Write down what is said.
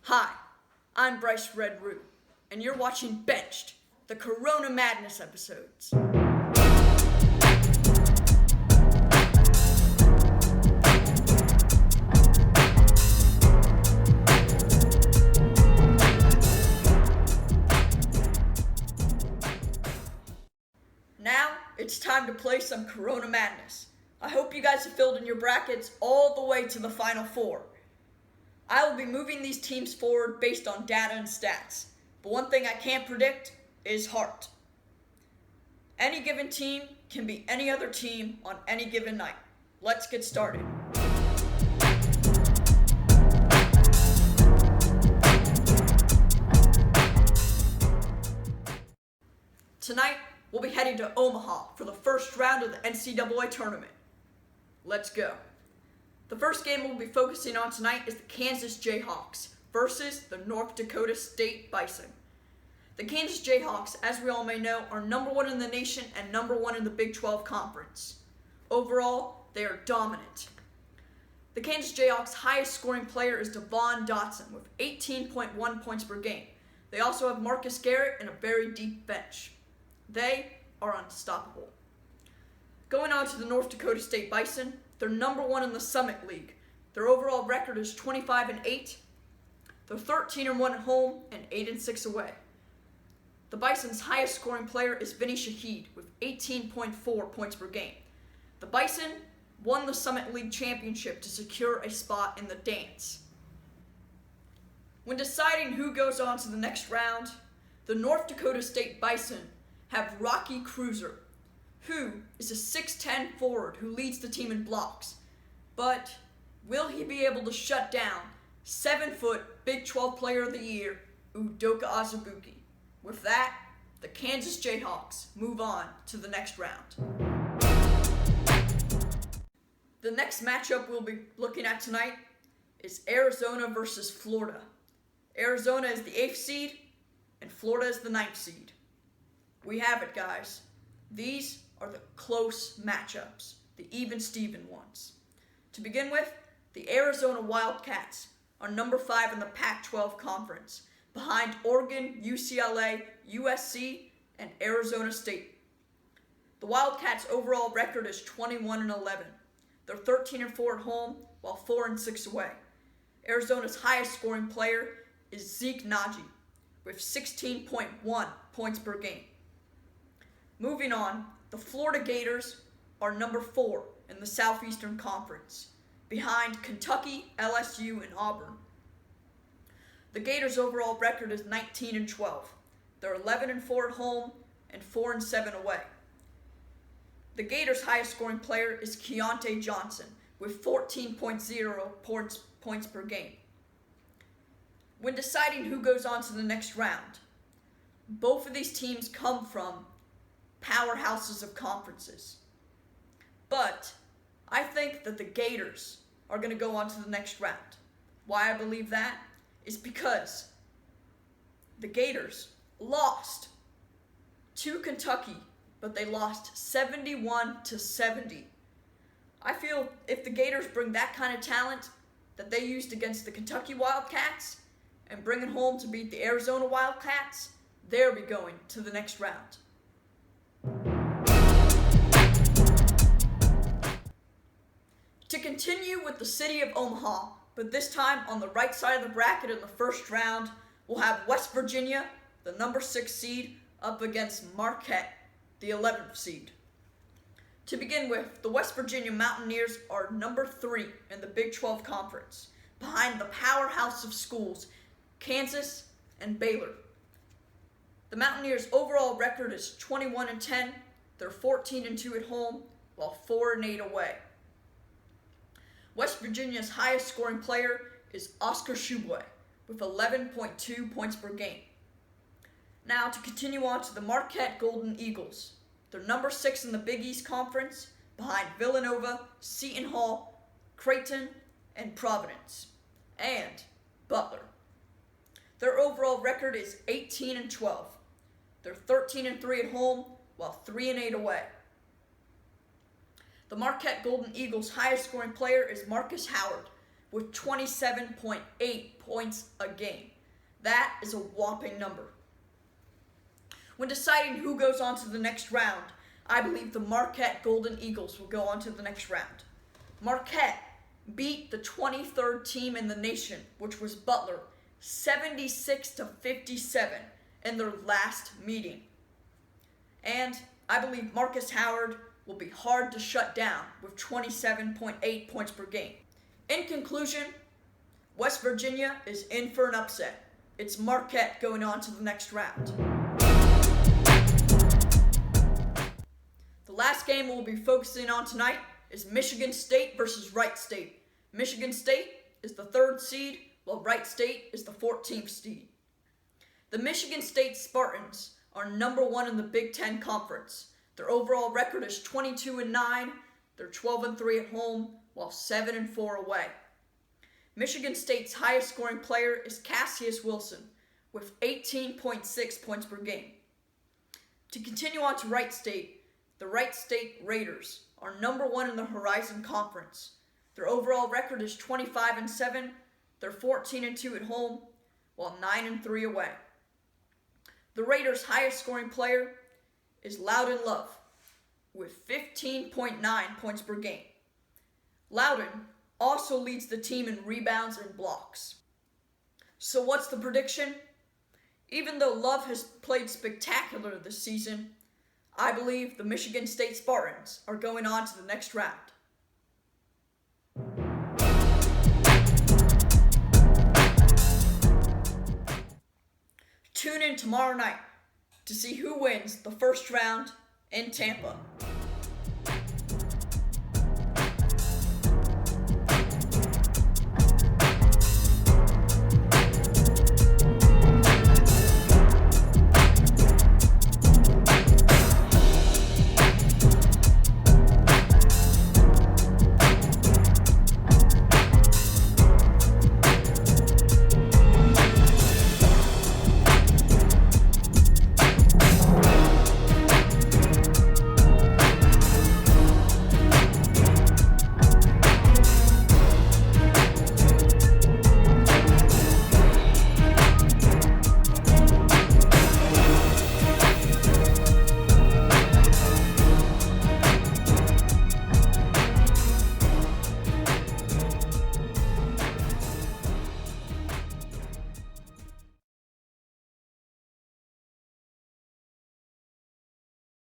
Hi, I'm Bryce Red Root, and you're watching Benched, the Corona Madness episodes. Now, it's time to play some Corona Madness. I hope you guys have filled in your brackets all the way to the Final Four. I will be moving these teams forward based on data and stats, but one thing I can't predict is heart. Any given team can be any other team on any given night. Let's get started. Tonight, we'll be heading to Omaha for the first round of the NCAA tournament. Let's go. The first game we'll be focusing on tonight is the Kansas Jayhawks versus the North Dakota State Bison. The Kansas Jayhawks, as we all may know, are number one in the nation and number one in the Big 12 Conference. Overall, they are dominant. The Kansas Jayhawks' highest scoring player is Devon Dotson with 18.1 points per game. They also have Marcus Garrett and a very deep bench. They are unstoppable. Going on to the North Dakota State Bison, they're number one in the Summit League. Their overall record is 25-8. They're 13-1 at home and 8-6 away. The Bison's highest scoring player is Vinny Shaheed with 18.4 points per game. The Bison won the Summit League championship to secure a spot in the dance. When deciding who goes on to the next round, the North Dakota State Bison have Rocky Cruiser, who is a 6'10 forward who leads the team in blocks. But will he be able to shut down 7-foot Big 12 Player of the Year, Udoka Azubuike? With that, the Kansas Jayhawks move on to the next round. The next matchup we'll be looking at tonight is Arizona versus Florida. Arizona is the 8th seed, and Florida is the 9th seed. We have it, guys. These are the close matchups, the even-steven ones. To begin with, the Arizona Wildcats are number 5 in the Pac-12 Conference, behind Oregon, UCLA, USC, and Arizona State. The Wildcats' overall record is 21-11. They're 13-4 at home, while 4-6 away. Arizona's highest scoring player is Zeke Naji, with 16.1 points per game. Moving on, the Florida Gators are number 4 in the Southeastern Conference, behind Kentucky, LSU, and Auburn. The Gators' overall record is 19-12. They're 11-4 at home and 4-7 away. The Gators' highest scoring player is Keontae Johnson with 14.0 points per game. When deciding who goes on to the next round, both of these teams come from powerhouses of conferences. But I think that the Gators are going to go on to the next round. Why I believe that is because the Gators lost to Kentucky, but they lost 71-70. I feel if the Gators bring that kind of talent that they used against the Kentucky Wildcats and bring it home to beat the Arizona Wildcats, they'll be going to the next round. To continue with the city of Omaha, but this time on the right side of the bracket in the first round, we'll have West Virginia, the number 6 seed, up against Marquette, the 11th seed. To begin with, the West Virginia Mountaineers are number 3 in the Big 12 Conference, behind the powerhouse of schools, Kansas and Baylor. The Mountaineers' overall record is 21-10. They're 14-2 at home, while 4-8 away. West Virginia's highest scoring player is Oscar Tshiebwe with 11.2 points per game. Now to continue on to the Marquette Golden Eagles. They're number 6 in the Big East Conference, behind Villanova, Seton Hall, Creighton, and Providence, and Butler. Their overall record is 18-12. They're 13-3 at home, while 3-8 away. The Marquette Golden Eagles' highest scoring player is Marcus Howard with 27.8 points a game. That is a whopping number. When deciding who goes on to the next round, I believe the Marquette Golden Eagles will go on to the next round. Marquette beat the 23rd team in the nation, which was Butler, 76-57 in their last meeting. And I believe Marcus Howard will be hard to shut down with 27.8 points per game. In conclusion, West Virginia is in for an upset. It's Marquette going on to the next round. The last game we'll be focusing on tonight is Michigan State versus Wright State. Michigan State is the 3rd seed, while Wright State is the 14th seed. The Michigan State Spartans are number 1 in the Big Ten Conference. Their overall record is 22-9. They're 12-3 at home, while 7-4 away. Michigan State's highest scoring player is Cassius Wilson, with 18.6 points per game. To continue on to Wright State, the Wright State Raiders are number 1 in the Horizon Conference. Their overall record is 25-7. They're 14-2 at home, while 9-3 away. The Raiders' highest scoring player is Loudon Love, with 15.9 points per game. Loudon also leads the team in rebounds and blocks. So what's the prediction? Even though Love has played spectacular this season, I believe the Michigan State Spartans are going on to the next round. Tune in tomorrow night to see who wins the first round in Tampa.